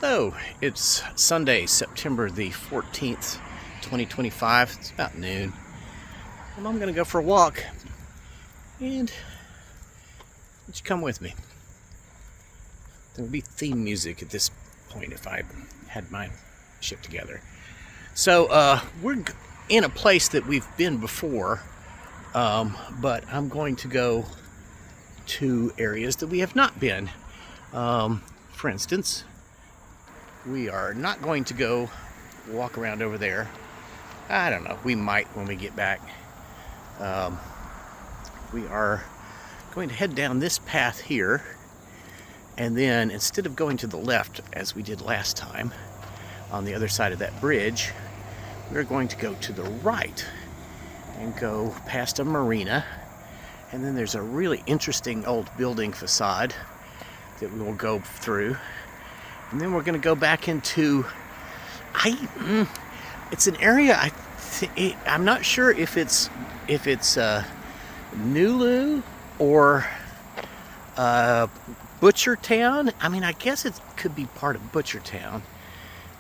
Hello, it's Sunday, September the 14th, 2025. It's about noon. And I'm going to go for a walk. And would you come with me? There would be theme music at this point if I had my shit together. So we're in a place that we've been before, but I'm going to go to areas that we have not been. For instance, we are not going to go walk around over there. I don't know. We might when we get back. We are going to head down this path here. And then instead of going to the left as we did last time on the other side of that bridge, we're going to go to the right and go past a marina. And then there's a really interesting old building facade that we will go through. And then we're going to go back into, it's an area, I'm not sure if it's Nulu or Butchertown. I mean, I guess it could be part of Butchertown.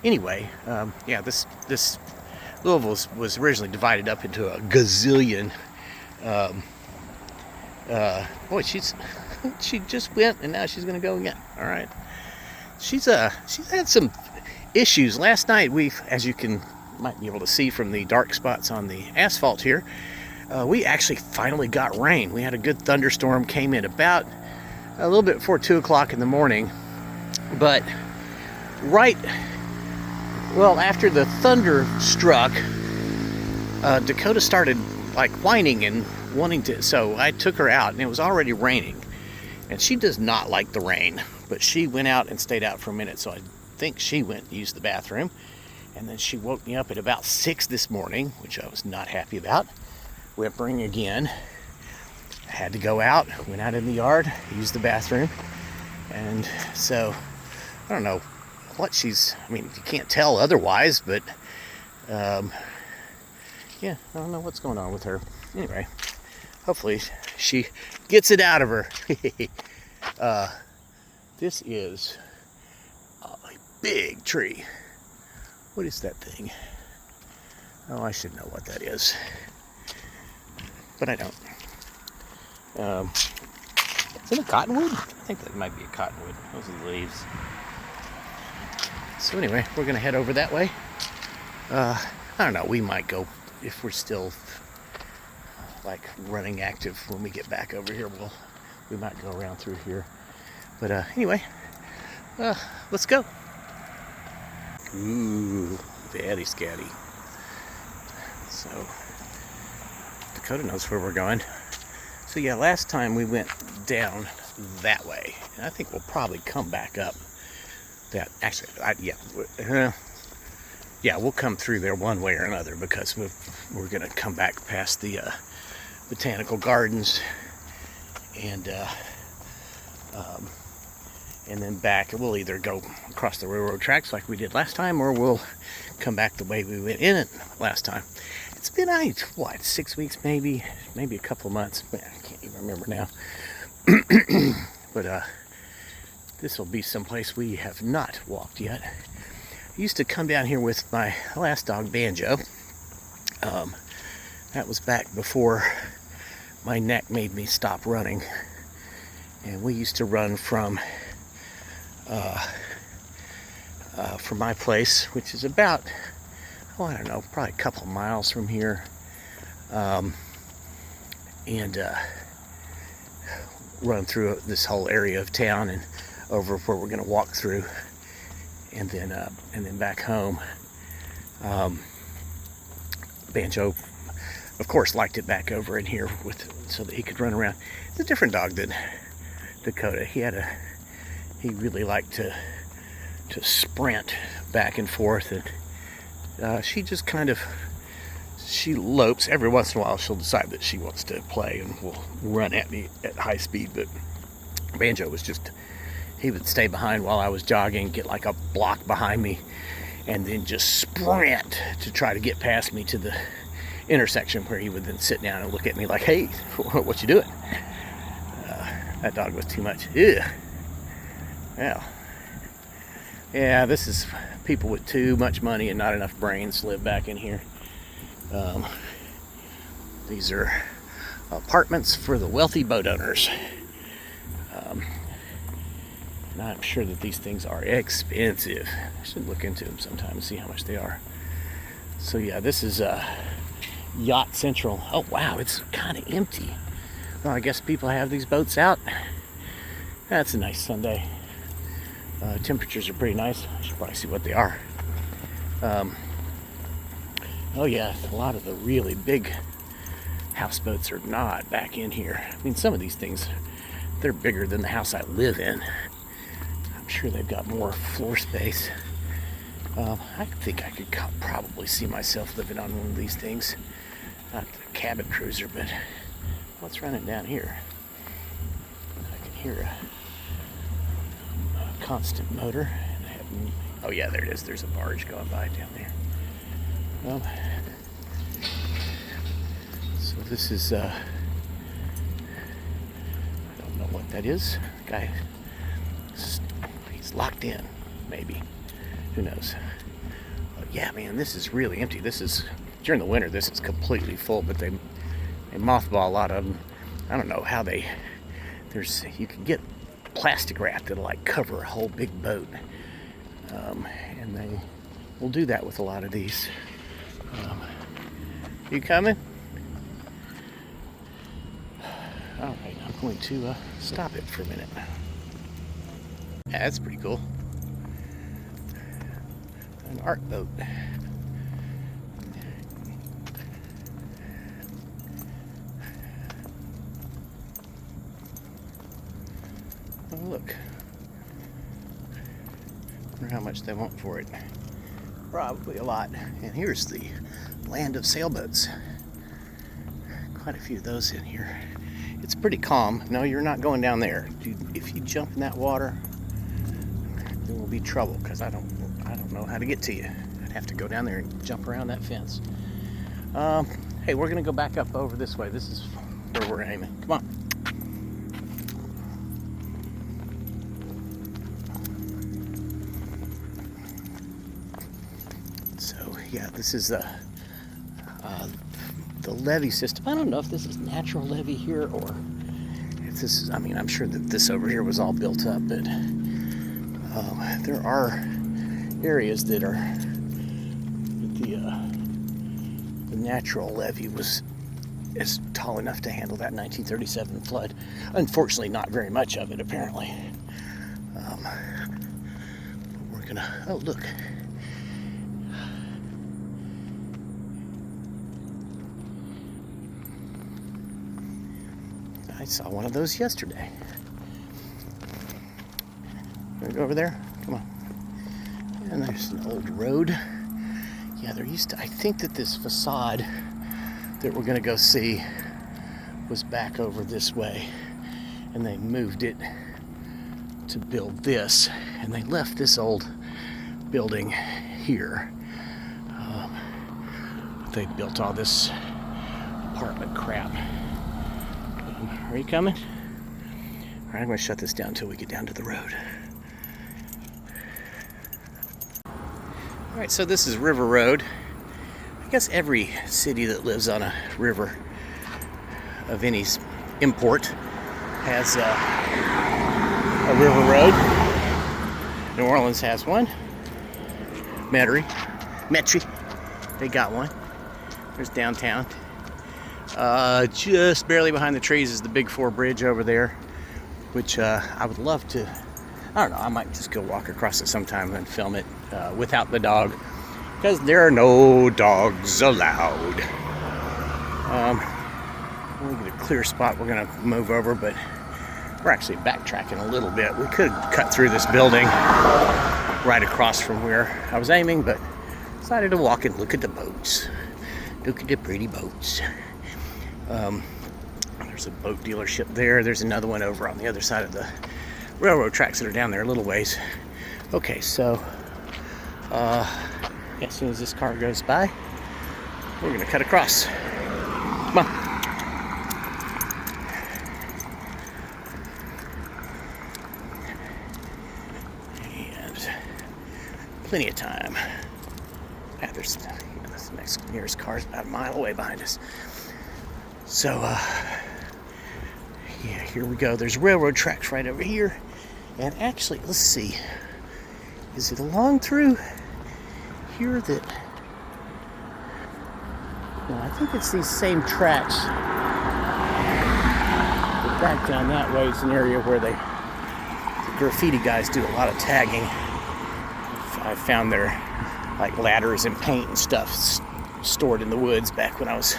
Anyway, yeah, this Louisville was originally divided up into a gazillion. Boy, she just went and now she's going to go again. All right. She's had some issues. Last night as you might be able to see from the dark spots on the asphalt here, we actually finally got rain. We had a good thunderstorm, came in about a little bit before 2 o'clock in the morning, but after the thunder struck, Dakota started like whining and wanting to, so I took her out and it was already raining, and she does not like the rain. But she went out and stayed out for a minute, so I think she went and used the bathroom. And then she woke me up at about 6 this morning, which I was not happy about. Whimpering again. I had to go out, went out in the yard, used the bathroom. And so, I don't know what you can't tell otherwise, but yeah, I don't know what's going on with her. Anyway, hopefully she gets it out of her. This is a big tree. What is that thing? Oh, I should know what that is. But I don't. Is it a cottonwood? I think that might be a cottonwood. Those are the leaves. So anyway, we're going to head over that way. I don't know. We might go, if we're still like running active when we get back over here. We might go around through here. But anyway, let's go. Ooh, very scary. So, Dakota knows where we're going. So yeah, last time we went down that way. And I think we'll probably come back up that. Actually, yeah, we'll come through there one way or another because we're going to come back past the botanical gardens and then back. We'll either go across the railroad tracks like we did last time, or we'll come back the way we went in it last time. It's been, 6 weeks, maybe a couple of months. I can't even remember now. But this will be someplace we have not walked yet. I used to come down here with my last dog, Banjo. That was back before my neck made me stop running. And we used to run from my place, which is about, I don't know, probably a couple of miles from here, and run through this whole area of town and over where we're going to walk through, and then back home. Banjo, of course, liked it back over in here so that he could run around. It's a different dog than Dakota. He really liked to sprint back and forth, and she just she lopes. Every once in a while she'll decide that she wants to play and will run at me at high speed, but Banjo was he would stay behind while I was jogging, get like a block behind me, and then just sprint to try to get past me to the intersection, where he would then sit down and look at me like, hey, what you doing? That dog was too much. Ew. Well, Yeah, this is people with too much money and not enough brains live back in here. These are apartments for the wealthy boat owners. And I'm sure that these things are expensive. I should look into them sometime and see how much they are. So yeah, this is Yacht Central. Oh wow, it's kind of empty. Well, I guess people have these boats out. That's a nice Sunday. Temperatures are pretty nice. I should probably see what they are. Oh yeah, a lot of the really big houseboats are not back in here. I mean, some of these things, they're bigger than the house I live in. I'm sure they've got more floor space. I think I could probably see myself living on one of these things. Not the cabin cruiser, but what's running down here? I can hear a constant motor. Oh yeah, there it is. There's a barge going by down there. So this is, I don't know what that is. The guy, he's locked in, maybe. Who knows? But yeah, man, this is really empty. This is, during the winter, this is completely full, but they mothball a lot of them. I don't know how you can get plastic wrap that'll like cover a whole big boat. And they will do that with a lot of these. You coming? All right, I'm going to stop it for a minute. Yeah, that's pretty cool. An art boat. Oh, look. I wonder how much they want for it. Probably a lot. And here's the land of sailboats. Quite a few of those in here. It's pretty calm. No, you're not going down there. If you jump in that water, there will be trouble, because I don't know how to get to you. I'd have to go down there and jump around that fence. Hey, we're gonna go back up over this way. This is where we're aiming. Come on. So yeah, this is the levee system. I don't know if this is natural levee here or if this is, I mean, I'm sure that this over here was all built up, but there are areas that are the natural levee is tall enough to handle that 1937 flood. Unfortunately, not very much of it, apparently. We're gonna, oh look. I saw one of those yesterday. Wanna go over there? Come on. And there's an old road. Yeah, there used to, I think that this facade that we're gonna go see was back over this way. And they moved it to build this. And they left this old building here. They built all this apartment crap. Are you coming? All right, I'm going to shut this down until we get down to the road. All right, so this is River Road. I guess every city that lives on a river of any import has a river road. New Orleans has one. Metairie, they got one. There's downtown. Just barely behind the trees is the Big Four Bridge over there, which I would love to, I don't know, I might just go walk across it sometime and film it without the dog, because there are no dogs allowed. We'll get a clear spot we're going to move over, but we're actually backtracking a little bit. We could cut through this building right across from where I was aiming, but decided to walk and look at the boats. Look at the pretty boats. There's a boat dealership there. There's another one over on the other side of the railroad tracks that are down there a little ways. Okay, so as soon as this car goes by, we're gonna cut across. Come on. And plenty of time. There's this nearest car is about a mile away behind us. So, yeah, here we go. There's railroad tracks right over here. And actually, let's see. Is it along through here that... No, I think it's these same tracks. But back down that way is an area where the graffiti guys do a lot of tagging. I found their like ladders and paint and stuff stored in the woods back when I was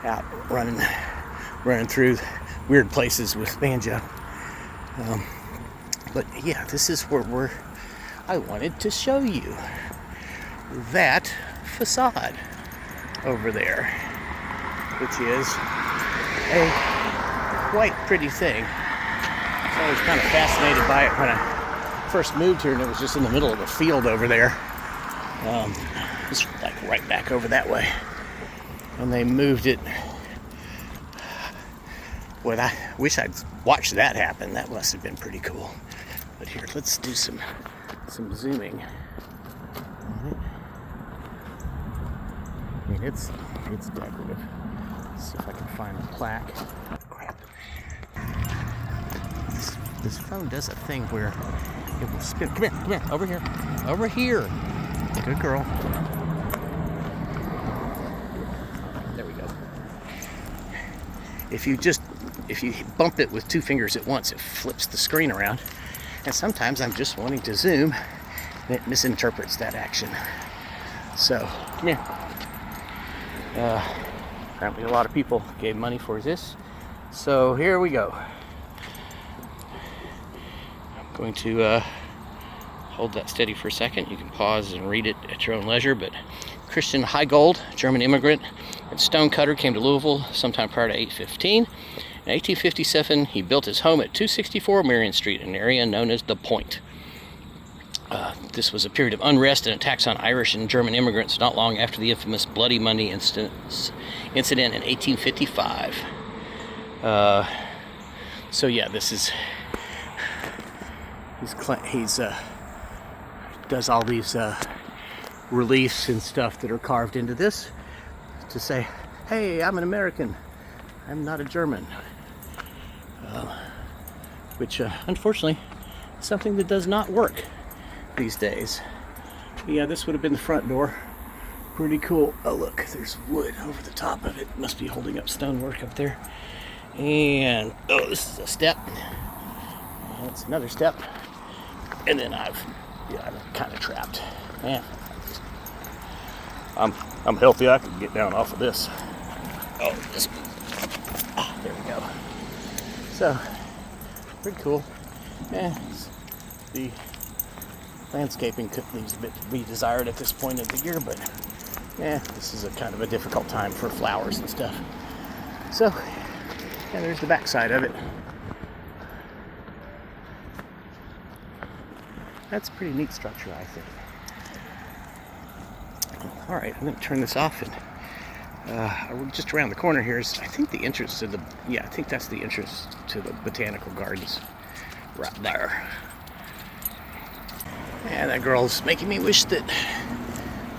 out running through weird places with banjo. But yeah, this is where I wanted to show you that facade over there, which is a quite pretty thing. I was kind of fascinated by it when I first moved here, and it was just in the middle of a field over there. Just like right back over that way. And they moved it. Well, I wish I'd watched that happen. That must have been pretty cool. But here, let's do some zooming on it. I mean, it's decorative. Let's see if I can find a plaque. Crap. This phone does a thing where it will spin. Come here, over here. Good girl. There we go. If you bump it with two fingers at once, it flips the screen around. And sometimes I'm just wanting to zoom, and it misinterprets that action. So, come here. Apparently a lot of people gave money for this. So here we go. I'm going to hold that steady for a second. You can pause and read it at your own leisure. But Christian Heigold, German immigrant and stonecutter, came to Louisville sometime prior to 815. In 1857, he built his home at 264 Marion Street, an area known as the Point. This was a period of unrest and attacks on Irish and German immigrants not long after the infamous Bloody Monday incident in 1855. So yeah, this is he's does all these reliefs and stuff that are carved into this to say, hey, I'm an American, I'm not a German. Which unfortunately is something that does not work these days. Yeah, this would have been the front door. Pretty cool. Oh look, there's wood over the top of it. Must be holding up stonework up there. And oh, this is a step. That's another step. And then I'm kind of trapped. Man, I'm healthy. I can get down off of this. Oh, this. There we go. So, pretty cool. The landscaping leaves a bit to be desired at this point of the year, but this is a kind of a difficult time for flowers and stuff. So, yeah, there's the back side of it. That's a pretty neat structure, I think. All right, I'm going to turn this off, and just around the corner here is, I think, the entrance to I think that's the entrance to the botanical gardens, right there. And that girl's making me wish that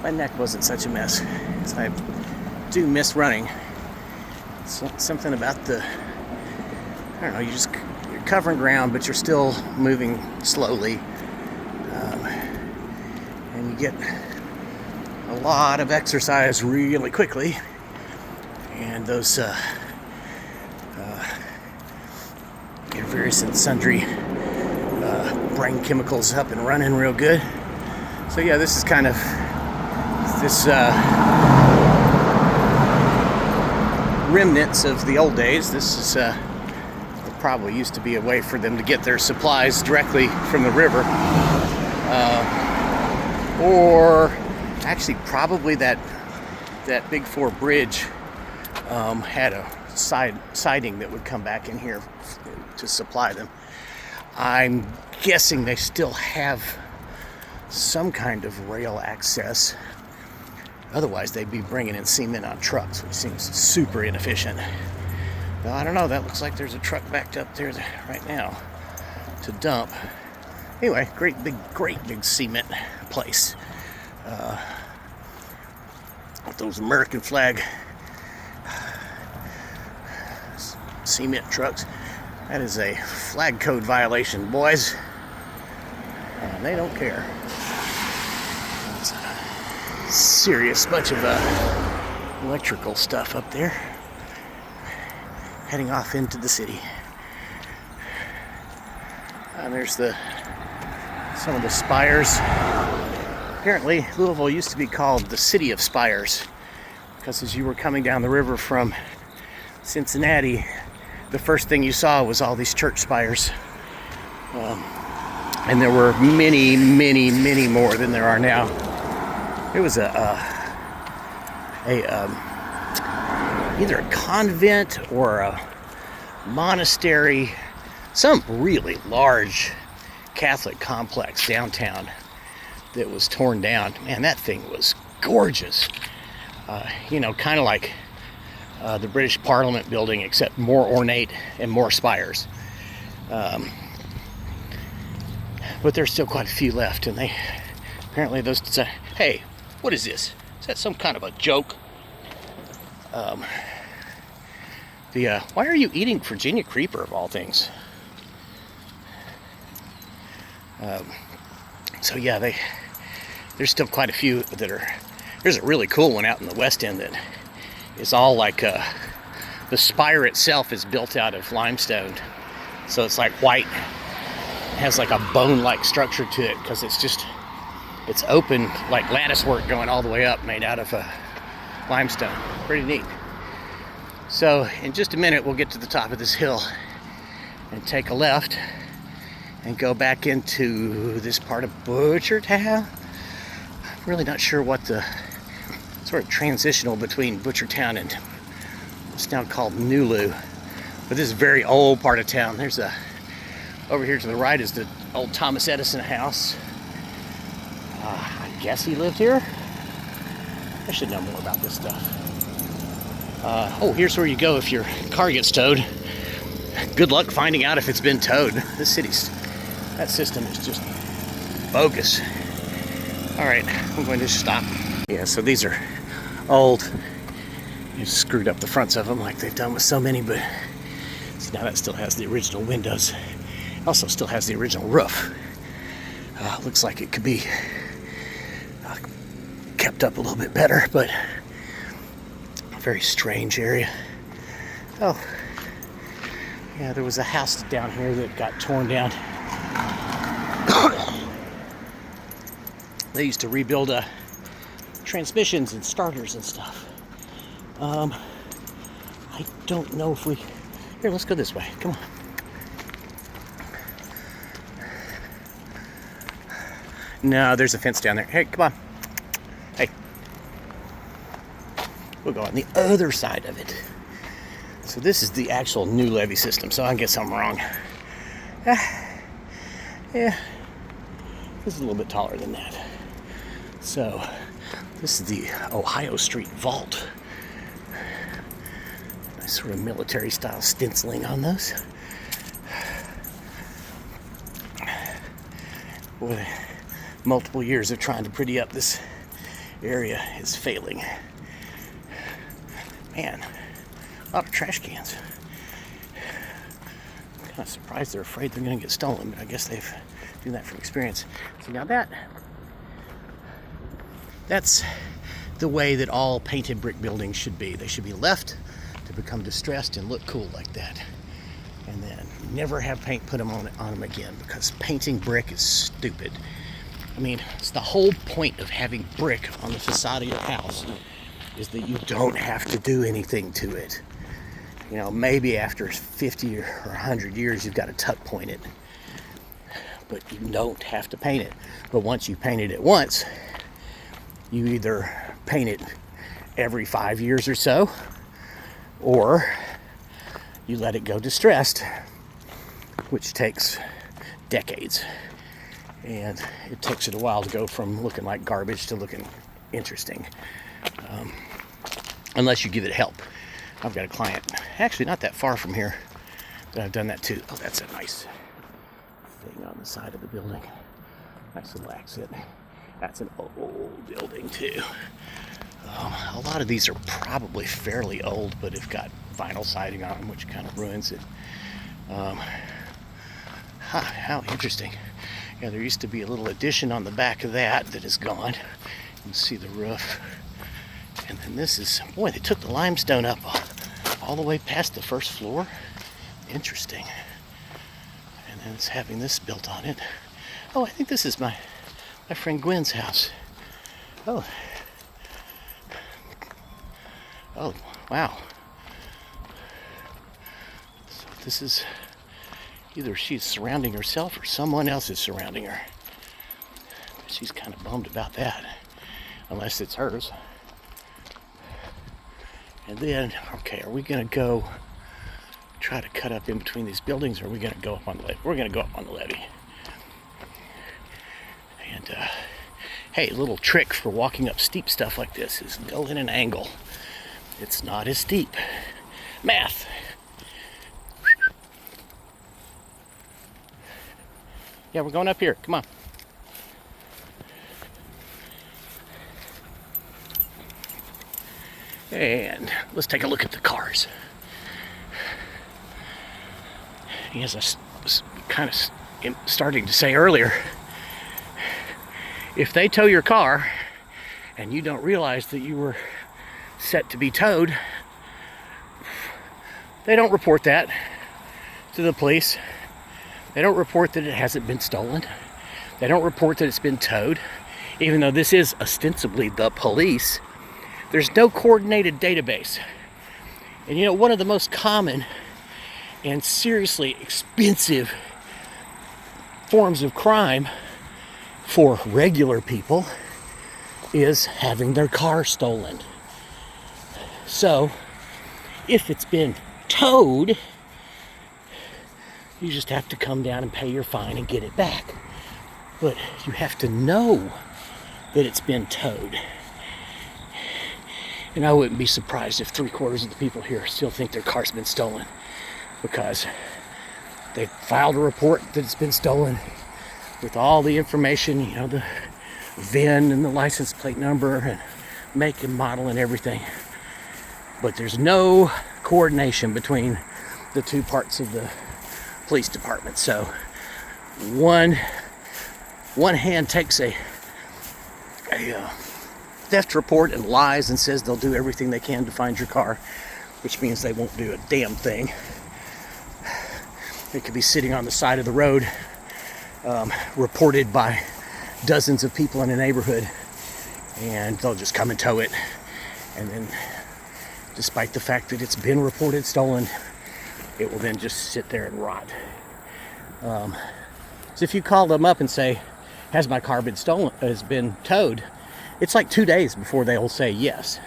my neck wasn't such a mess, because I do miss running. It's something about I don't know, you're covering ground, but you're still moving slowly. And you get a lot of exercise really quickly. And those various and sundry brain chemicals up and running real good. So yeah, this is kind of this remnants of the old days. This is probably used to be a way for them to get their supplies directly from the river, or actually probably that Big Four bridge had a siding that would come back in here to supply them. I'm guessing they still have some kind of rail access. Otherwise, they'd be bringing in cement on trucks, which seems super inefficient. Well, I don't know. That looks like there's a truck backed up there right now to dump. Anyway, great big cement place. With those American flag cement trucks. That is a flag code violation, boys. And they don't care. It's a serious bunch of electrical stuff up there. Heading off into the city. And there's some of the spires. Apparently, Louisville used to be called the City of Spires, because as you were coming down the river from Cincinnati, the first thing you saw was all these church spires. And there were many more than there are now. It was either a convent or a monastery, some really large Catholic complex downtown that was torn down. Man, that thing was gorgeous. Kind of like the British Parliament building, except more ornate and more spires. But there's still quite a few left, and apparently those. Hey, what is this? Is that some kind of a joke? Why are you eating Virginia creeper of all things? So yeah, there's still quite a few that are. There's a really cool one out in the West End that is all like the spire itself is built out of limestone, so it's like white. It has like a bone-like structure to it because it's open, like lattice work going all the way up, made out of limestone. Pretty neat. So in just a minute, we'll get to the top of this hill and take a left and go back into this part of Butchertown. I'm really not sure what the sort of transitional between Butchertown and what's now called Nulu, but this is a very old part of town. There's over here to the right is the old Thomas Edison house. I guess he lived here. I should know more about this stuff. Here's where you go if your car gets towed. Good luck finding out if it's been towed. That system is just bogus. All right, I'm going to stop. Yeah, so these are old. You've screwed up the fronts of them like they've done with so many, but see, now that still has the original windows. Also still has the original roof. Looks like it could be kept up a little bit better, but a very strange area. Oh, yeah, there was a house down here that got torn down. They used to rebuild transmissions and starters and stuff. I don't know if we... Here, let's go this way. Come on. No, there's a fence down there. Hey, come on. Hey. We'll go on the other side of it. So this is the actual new levee system, so I guess I'm wrong. Yeah. This is a little bit taller than that. So, this is the Ohio Street Vault. Nice sort of military style stenciling on those. Boy, multiple years of trying to pretty up this area is failing. Man, a lot of trash cans. I'm kind of surprised they're afraid they're going to get stolen, but I guess they've done that from experience. So now that's the way that all painted brick buildings should be. They should be left to become distressed and look cool like that. And then never have paint put on them again, because painting brick is stupid. I mean, it's the whole point of having brick on the facade of your house is that you don't have to do anything to it. You know, maybe after 50 or 100 years you've got to tuck point it, but you don't have to paint it. But once you painted it once, you either paint it every 5 years or so, or you let it go distressed, which takes decades. And it takes it a while to go from looking like garbage to looking interesting. Unless you give it help. I've got a client, actually not that far from here, that I've done that to. Oh, that's a nice thing on the side of the building. Nice little exit. That's an old building too. A lot of these are probably fairly old, but have got vinyl siding on them, which kind of ruins it. How interesting. Yeah, there used to be a little addition on the back of that is gone. You can see the roof. And then this is, boy, they took the limestone up all the way past the first floor. Interesting. And then it's having this built on it. Oh, I think this is my friend Gwen's house. Oh, wow. So this is either she's surrounding herself or someone else is surrounding her. She's kind of bummed about that, unless it's hers. And then, okay, are we gonna go try to cut up in between these buildings, or are we gonna go up on the levee? We're gonna go up on the levee. And hey, little trick for walking up steep stuff like this is go in an angle. It's not as steep. Math. Yeah, we're going up here. Come on. And let's take a look at the cars. As I was kind of starting to say earlier, if they tow your car and you don't realize that you were set to be towed, they don't report that to the police. They don't report that it hasn't been stolen. They don't report that it's been towed. Even though this is ostensibly the police, there's no coordinated database. And you know, one of the most common and seriously expensive forms of crime for regular people is having their car stolen. So, if it's been towed, you just have to come down and pay your fine and get it back. But you have to know that it's been towed. And I wouldn't be surprised if 3/4 of the people here still think their car's been stolen, because they filed a report that it's been stolen with all the information, you know, the VIN and the license plate number and make and model and everything. But there's no coordination between the two parts of the police department. So one hand takes a theft report and lies and says they'll do everything they can to find your car, which means they won't do a damn thing. It could be sitting on the side of the road, reported by dozens of people in a neighborhood, and they'll just come and tow it. And then, despite the fact that it's been reported stolen, it will then just sit there and rot. So if you call them up and say, has my car been stolen, has been towed, it's like 2 days before they'll say yes.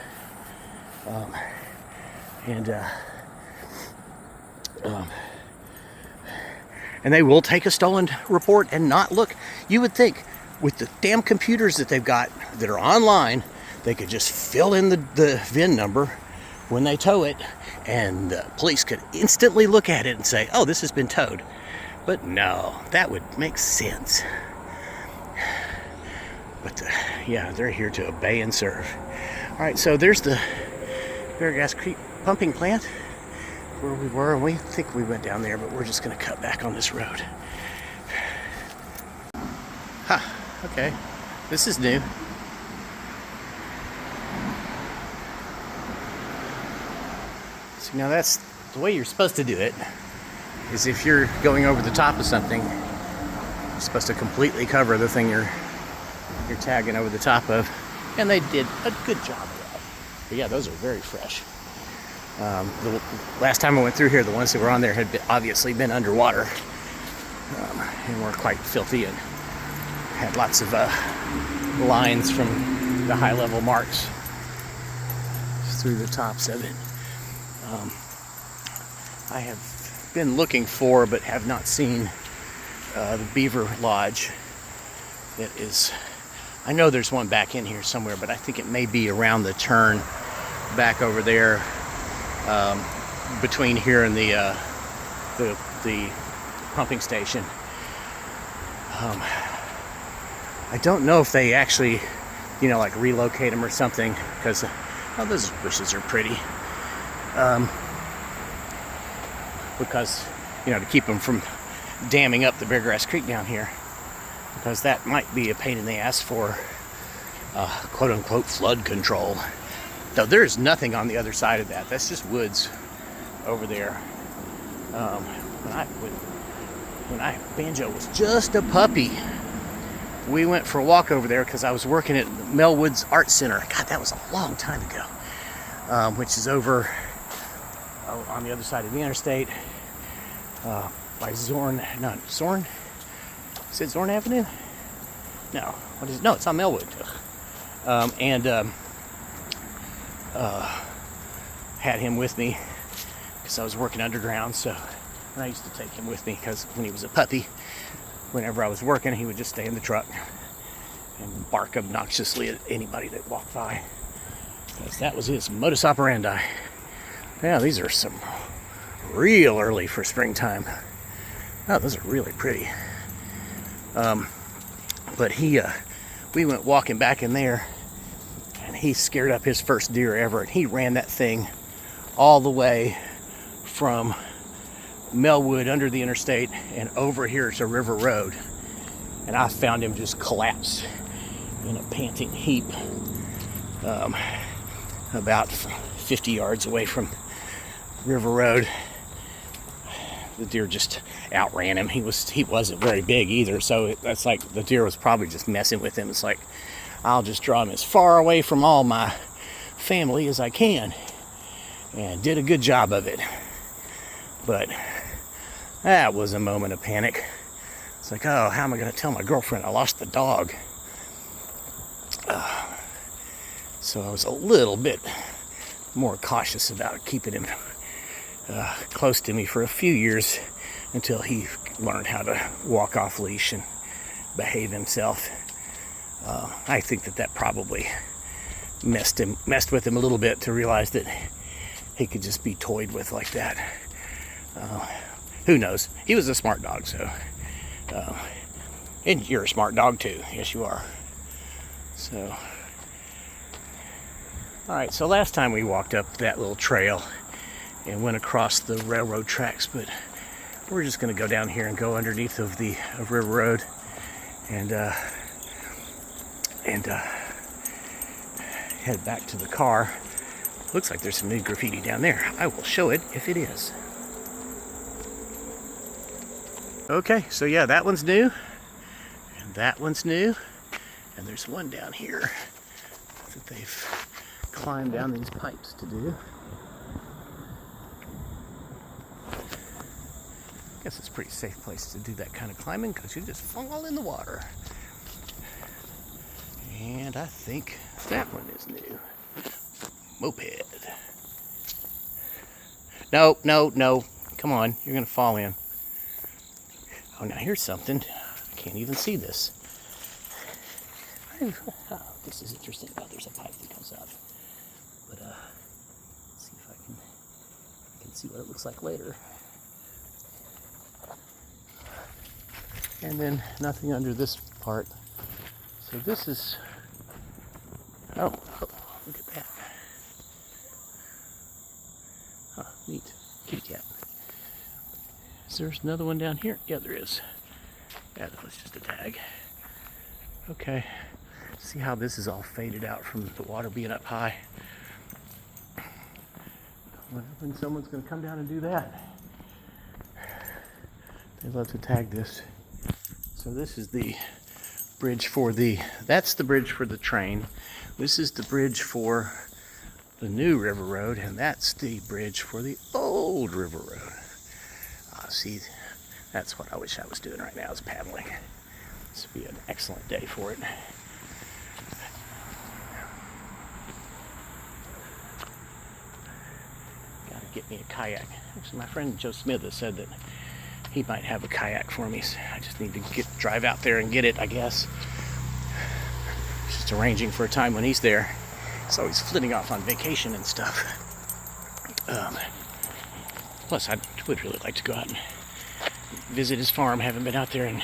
And they will take a stolen report and not look. You would think with the damn computers that they've got that are online, they could just fill in the VIN number when they tow it, and the police could instantly look at it and say, oh, this has been towed. But no, that would make sense. But yeah, they're here to obey and serve. All right, so there's the Bear Gas Creek pumping plant where we were, and we think we went down there, but we're just going to cut back on this road. Okay, this is new. So now that's the way you're supposed to do it, is if you're going over the top of something, you're supposed to completely cover the thing you're tagging over the top of, and they did a good job of that. But yeah, those are very fresh. The last time I went through here, the ones that were on there had obviously been underwater, and were quite filthy and had lots of lines from the high-level marks through the tops of it. I have been looking for, but have not seen, the Beaver Lodge. It is, I know there's one back in here somewhere, but I think it may be around the turn back over there, between here and the pumping station. I don't know if they actually, like relocate them or something, because those bushes are pretty. Because, to keep them from damming up the Beargrass Creek down here, because that might be a pain in the ass for quote-unquote flood control. Though there's nothing on the other side of that. That's just woods over there. When Banjo was just a puppy, we went for a walk over there because I was working at Melwood's Art Center. God, that was a long time ago. Which is over on the other side of the interstate by Zorn. Is it Zorn Avenue? No. What is it? No, it's on Melwood. Had him with me because I was working underground, and I used to take him with me because when he was a puppy, whenever I was working, he would just stay in the truck and bark obnoxiously at anybody that walked by, because that was his modus operandi. Yeah, these are some real early for springtime. Oh, those are really pretty. But we went walking back in there, and he scared up his first deer ever, and he ran that thing all the way from Melwood under the interstate and over here to River Road. And I found him just collapsed in a panting heap about 50 yards away from River Road. The deer just outran him. He wasn't very big either, so that's like the deer was probably just messing with him. It's like, I'll just draw him as far away from all my family as I can, and did a good job of it. But that was a moment of panic. It's like, oh, how am I going to tell my girlfriend I lost the dog? So I was a little bit more cautious about keeping him close to me for a few years until he learned how to walk off leash and behave himself. I think that probably messed with him a little bit to realize that he could just be toyed with like that. Who knows? He was a smart dog, so. And you're a smart dog too. Yes, you are. So. Alright, so last time we walked up that little trail and went across the railroad tracks, but we're just going to go down here and go underneath of River Road and head back to the car. Looks like there's some new graffiti down there. I will show it if it is. Okay, so yeah, that one's new, and that one's new, and there's one down here that they've climbed down these pipes to do. I guess it's a pretty safe place to do that kind of climbing because you just fall in the water. And I think that one is new. Moped. No. Come on, you're going to fall in. Oh, now here's something. I can't even see this. Oh, this is interesting. Oh, there's a pipe that comes out. But, let's see if I can see what it looks like later. And then nothing under this part. So this is, oh, look at that. Huh, neat. Kitty cat. Is there another one down here? Yeah, there is. Yeah, that was just a tag. Okay. See how this is all faded out from the water being up high. I wonder when someone's going to come down and do that. They love to tag this. So this is the bridge that's the bridge for the train. This is the bridge for the new River Road, and that's the bridge for the old River Road. See, that's what I wish I was doing right now, is paddling. This would be an excellent day for it. Gotta get me a kayak. Actually, my friend Joe Smith has said that he might have a kayak for me. So I just need to drive out there and get it, I guess. Just arranging for a time when he's there. He's always flitting off on vacation and stuff. Plus, I would really like to go out and visit his farm. Haven't been out there in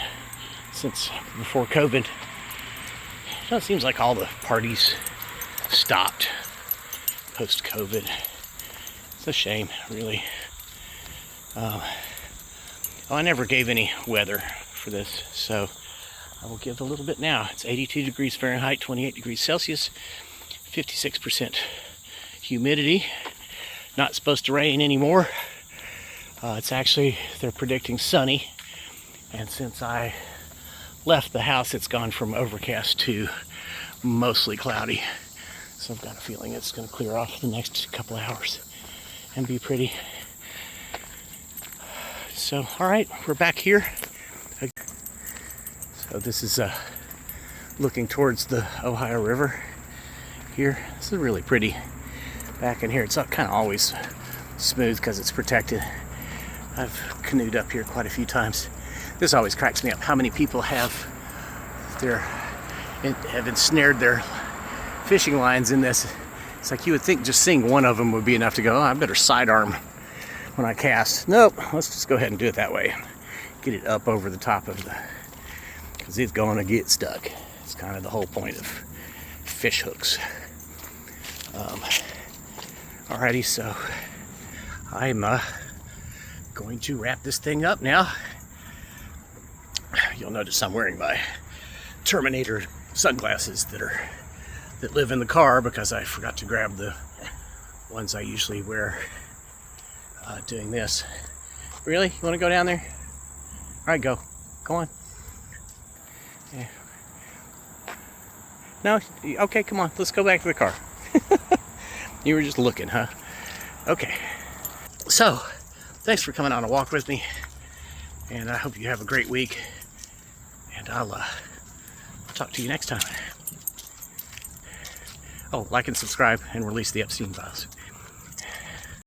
since before COVID. It seems like all the parties stopped post-COVID. It's a shame, really. I never gave any weather for this, so I will give a little bit now. It's 82 degrees Fahrenheit, 28 degrees Celsius, 56% humidity. Not supposed to rain anymore. It's actually, they're predicting sunny, and since I left the house, it's gone from overcast to mostly cloudy. So I've got a feeling it's going to clear off the next couple of hours and be pretty. So, all right, we're back here. So this is looking towards the Ohio River here. This is really pretty back in here. It's kind of always smooth because it's protected. I've canoed up here quite a few times. This always cracks me up. How many people have ensnared their fishing lines in this? It's like you would think just seeing one of them would be enough to go, oh, I better sidearm when I cast. Nope, let's just go ahead and do it that way. Get it up over the top of the, because it's going to get stuck. It's kind of the whole point of fish hooks. Alrighty, so I'm going to wrap this thing up now. You'll notice I'm wearing my Terminator sunglasses that live in the car because I forgot to grab the ones I usually wear doing this. Really? You want to go down there? Alright, go. Go on. Yeah. No? Okay, come on. Let's go back to the car. You were just looking, huh? Okay. So, thanks for coming on a walk with me. And I hope you have a great week. And I'll talk to you next time. Oh, like and subscribe and release the Epstein files.